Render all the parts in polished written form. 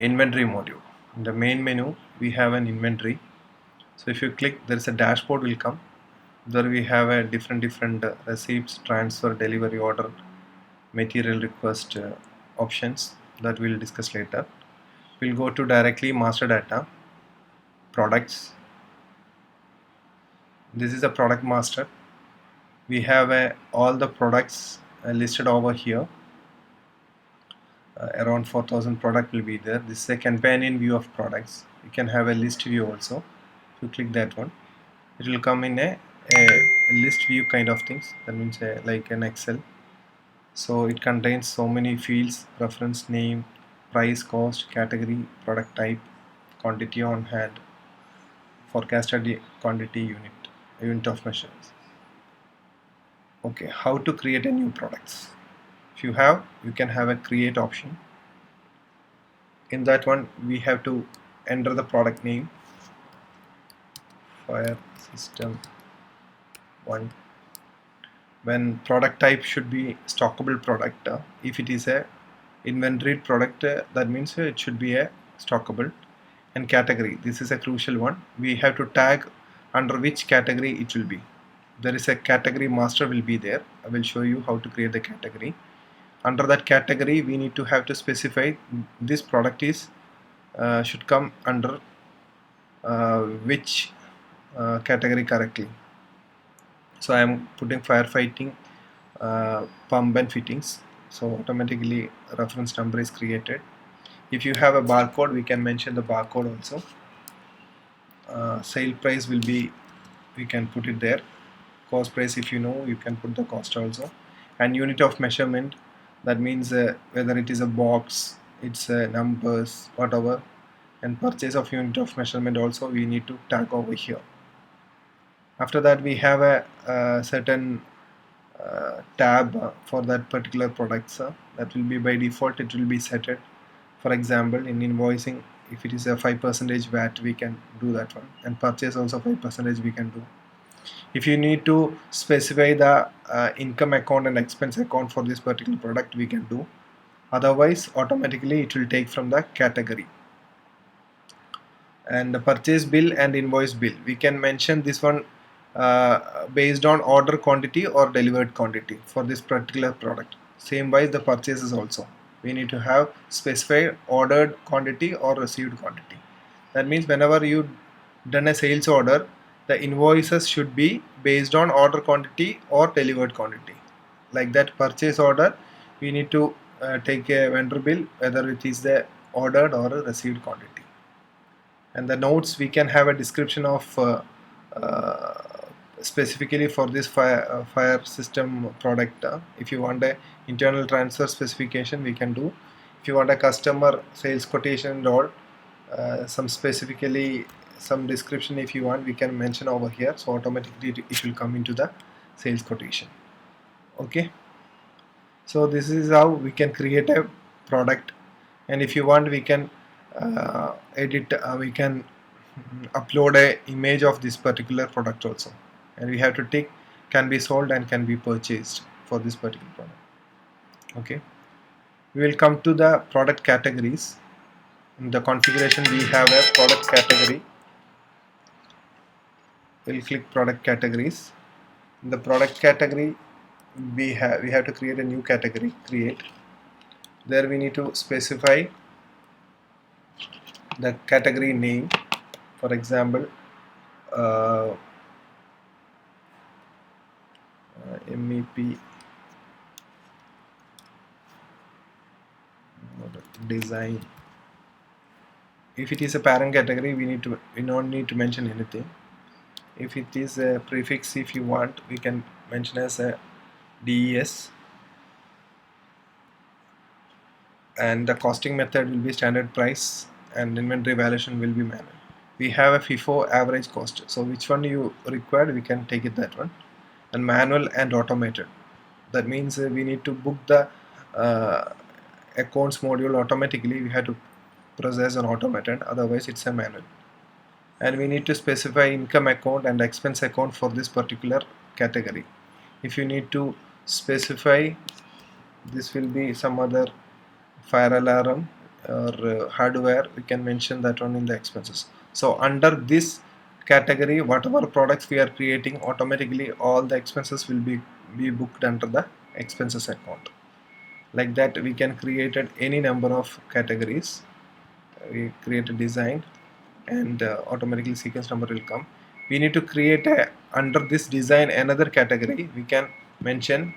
inventory module. In the main menu we have an inventory. So if you click, there is a dashboard will come. There we have a different receipts, transfer, delivery order, material request options that we'll discuss later. We'll go to directly master data, products. This is the product master. We have all the products listed over here. Around 4000 product will be there. This is a companion view of products. You can have a list view also. If you click that one, it will come in a list view kind of things. That means like an Excel. So it contains so many fields: reference name, price, cost, category, product type, quantity on hand, forecasted quantity, unit of measures. Okay, how to create a new products? If you have, you can have a create option. In that one we have to enter the product name, fire system 1. When product type should be stockable product. If it is a inventory product, that means it should be a stockable. And category, this is a crucial one. We have to tag under which category it will be. There is a category master will be there. I will show you how to create the category. Under that category we need to have to specify this product is should come under which category correctly. So I am putting firefighting pump and fittings, so automatically reference number is created. If you have a barcode, we can mention the barcode also. Sale price will be, we can put it there. Cost price, if you know, you can put the cost also. And unit of measurement, that means whether it is a box, it's numbers, whatever. And purchase of unit of measurement also we need to tag over here. After that we have a certain tab for that particular products. That will be by default, it will be set it. For example, in invoicing, if it is a 5% VAT, we can do that one. And purchase also 5% we can do. If you need to specify the income account and expense account for this particular product, we can do. Otherwise automatically it will take from the category. And the purchase bill and invoice bill, we can mention this one based on order quantity or delivered quantity for this particular product. Same wise the purchases also, we need to have specified ordered quantity or received quantity. That means whenever you done a sales order, the invoices should be based on order quantity or delivered quantity. Like that purchase order, we need to take a vendor bill whether it is the ordered or a received quantity. And the notes, we can have a description of specifically for this fire system product. If you want a internal transfer specification, we can do. If you want a customer sales quotation and all, some specifically some description if you want, we can mention over here. So automatically it will come into the sales quotation. Okay, so this is how we can create a product. And if you want, we can edit, we can upload a image of this particular product also, and we have to tick can be sold and can be purchased for this particular product. Okay, we will come to the product categories. In the configuration we have a product category. We'll click product categories. In the product category we have to create a new category, create. There we need to specify the category name. For example, MEP design. If it is a parent category, we don't need to mention anything. If it is a prefix, if you want, we can mention as a DES. And the costing method will be standard price, and inventory valuation will be manual. We have a FIFO average cost, so which one you required, we can take it that one. And manual and automated, that means we need to book the accounts module automatically. We have to process an automated, otherwise it's a manual. And we need to specify income account and expense account for this particular category. If you need to specify, this will be some other fire alarm, or hardware, we can mention that one in the expenses. So under this category, whatever products we are creating, automatically all the expenses will be booked under the expenses account. Like that we can create any number of categories. We create a design, and automatically sequence number will come. We need to create a, under this design, another category. We can mention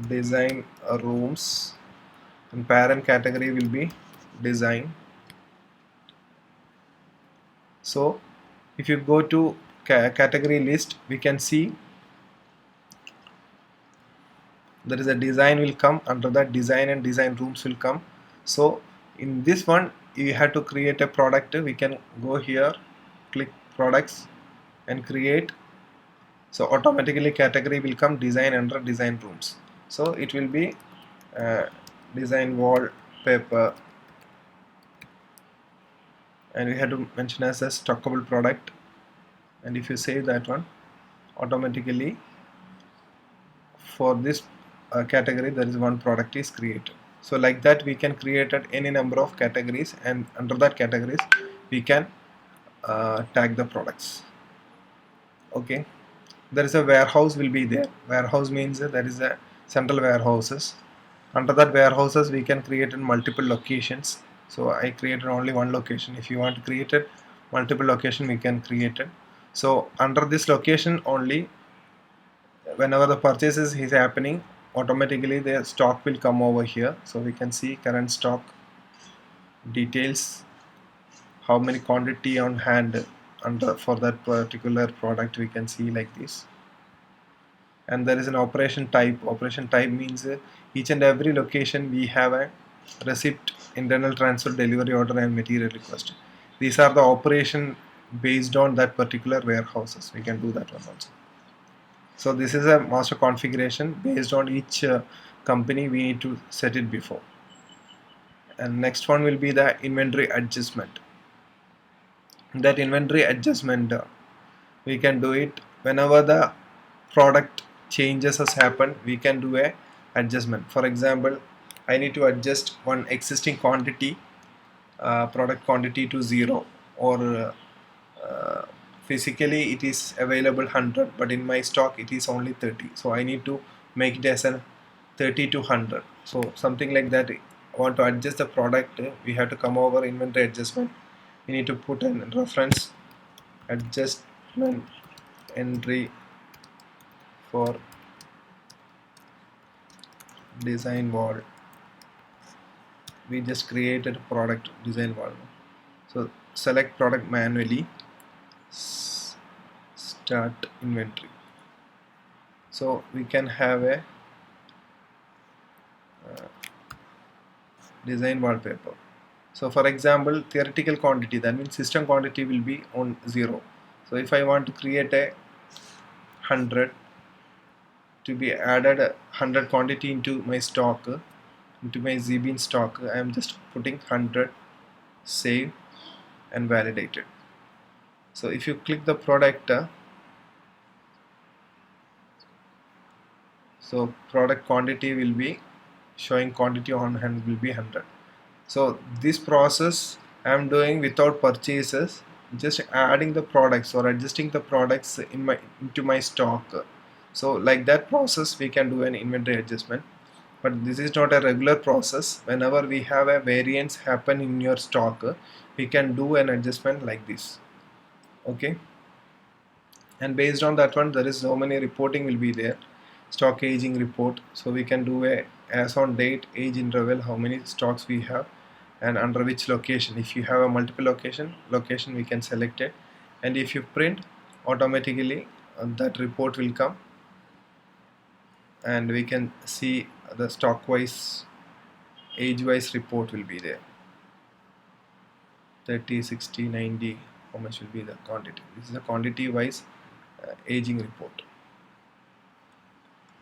design rooms, and parent category will be design. So if you go to category list, we can see there is a design will come, under that design and design rooms will come. So in this one you have to create a product. We can go here, click products and create. So automatically category will come design under design rooms. So it will be uh, design wallpaper, and we have to mention as a stockable product. And if you save that one, automatically for this category there is one product is created. So like that we can create at any number of categories, and under that categories we can tag the products. Okay, there is a warehouse will be there. Warehouse means there is a central warehouses. Under that warehouses we can create in multiple locations. So I created only one location. If you want to create it multiple location, we can create it. So under this location only, whenever the purchases is happening, automatically the stock will come over here. So we can see current stock details, how many quantity on hand under for that particular product, we can see like this. And there is an operation type. Operation type means each and every location we have a receipt, internal transfer, delivery order and material request. These are the operation based on that particular warehouses. We can do that one also. So this is a master configuration based on each company. We need to set it before. And next one will be the inventory adjustment. That inventory adjustment we can do it whenever the product changes has happened. We can do a adjustment. For example, I need to adjust one existing quantity, product quantity to 0, or physically it is available 100 but in my stock it is only 30. So I need to make it as a 30 to 100. So something like that. I want to adjust the product, we have to come over inventory adjustment. We need to put in reference adjustment entry for design wall. We just created product design wall. So select product manually, start inventory. So we can have a design wallpaper. So for example, theoretical quantity, that means system quantity will be on 0. So if I want to create a 100 to be added 100 quantity into my stock, into my ZBean stock, I am just putting 100, save and validate it. So if you click the product, so product quantity will be showing, quantity on hand will be 100. So this process I am doing without purchases, just adding the products or adjusting the products into my stock. So like that process we can do an inventory adjustment. But this is not a regular process. Whenever we have a variance happen in your stock, we can do an adjustment like this. Okay, and based on that one there is so many reporting will be there. Stock aging report, so we can do a as on date, age interval, how many stocks we have and under which location. If you have a multiple location we can select it, and if you print, automatically that report will come and we can see the stock wise, age wise report will be there. 30, 60, 90, how much will be the quantity. This is a quantity wise aging report.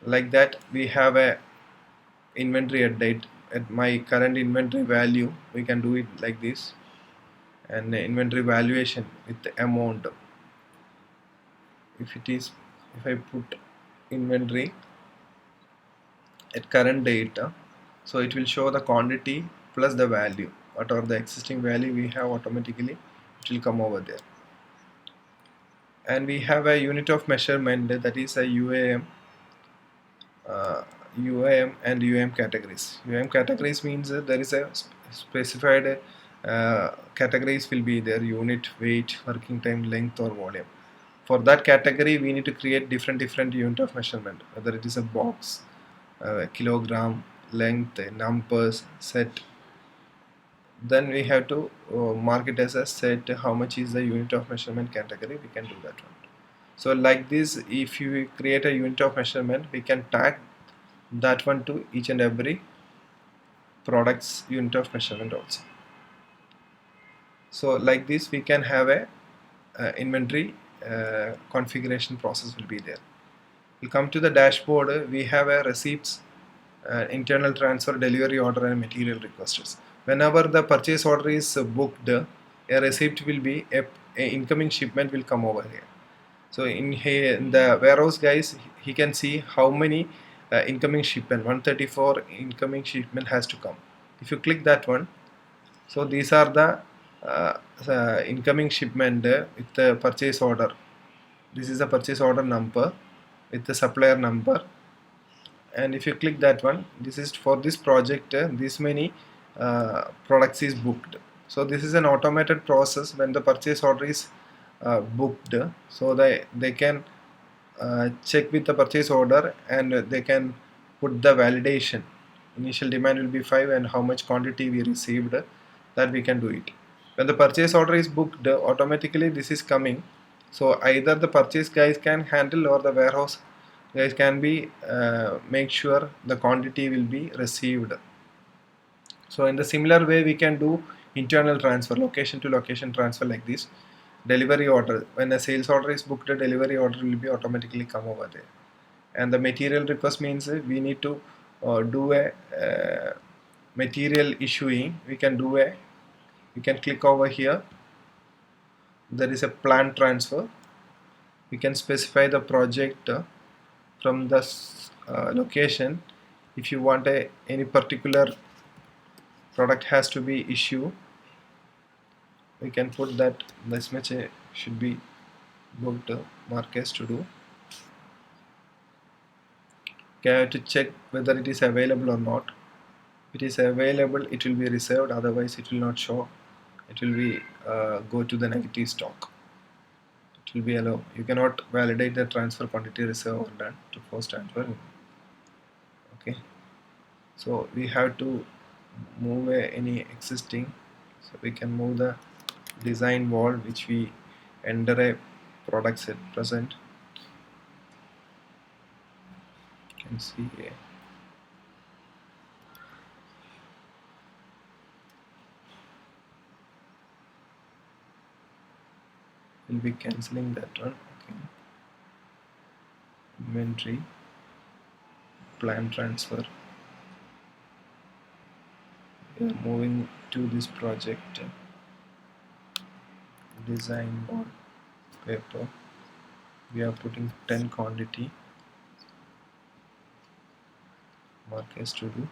Like that we have a inventory at date, at my current inventory value, we can do it like this. And the inventory valuation with the amount, if I put inventory at current date, so it will show the quantity plus the value, whatever the existing value we have, automatically it will come over there. And we have a unit of measurement, that is a UAM. UAM and UAM categories. UAM categories means there is a specified categories will be there: unit, weight, working time, length, or volume. For that category, we need to create different unit of measurement, whether it is a box, kilogram, length, numbers, set. Then we have to mark it as a set. How much is the unit of measurement category? We can do that one. So like this, if you create a unit of measurement, we can tag that one to each and every product's unit of measurement also. So like this, we can have a inventory configuration process will be there. We'll come to the dashboard. We have a receipts, internal transfer, delivery order, and material requests. Whenever the purchase order is booked, a receipt will be a incoming shipment will come over here. So in the warehouse, guys, he can see how many incoming shipment, 134 incoming shipment has to come. If you click that one, so these are the incoming shipment with the purchase order. This is the purchase order number with the supplier number. And if you click that one, this is for this project, this many products is booked. So this is an automated process. When the purchase order is booked, so they can check with the purchase order, and they can put the validation. Initial demand will be 5, and how much quantity we received, that we can do it. When the purchase order is booked, automatically this is coming. So either the purchase guys can handle, or the warehouse guys can be make sure the quantity will be received. So in the similar way, we can do internal transfer, location to location transfer like this. Delivery order, when a sales order is booked, a delivery order will be automatically come over there. And the material request means we need to do a material issuing. We can click over here. There is a plan transfer. We can specify the project from the location. If you want any particular product has to be issued, we can put that this much should be booked, mark as to do. Okay, I have to check whether it is available or not. If it is available, it will be reserved, otherwise it will not show. It will be go to the negative stock. It will be allowed. You cannot validate the transfer quantity reserve or done to force transfer. Okay, so we have to move any existing. So we can move the design wall, which we enter a product set present. You can see here. We'll be cancelling that one. Okay. Inventory, plan transfer. We are moving to this project. Design board paper. We are putting 10 quantity. Mark as to do.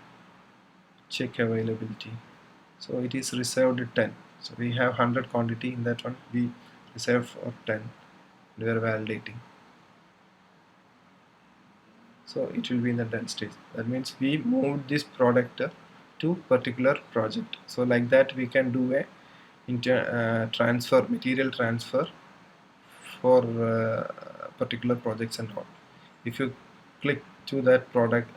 Check availability. So it is reserved 10. So we have 100 quantity in that one. We reserve for 10. We are validating. So it will be in the done stage. That means we moved this product to particular project. So like that, we can do a transfer, material transfer for particular projects and all. If you click to that product,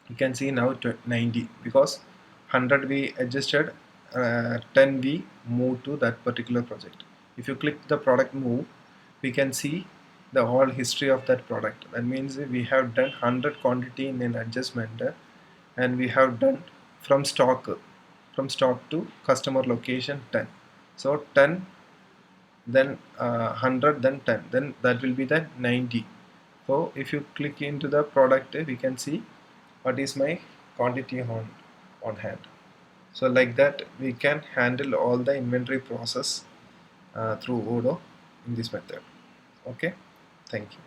you can see now 90, because 100 we adjusted, 10 we moved to that particular project. If you click the product move, we can see the whole history of that product. That means we have done 100 quantity in an adjustment, and we have done from stock to customer location 10. So 10, then 100, then 10, then that will be the 90. So if you click into the product, we can see what is my quantity on hand. So like that, we can handle all the inventory process through Odoo in this method. Okay, thank you.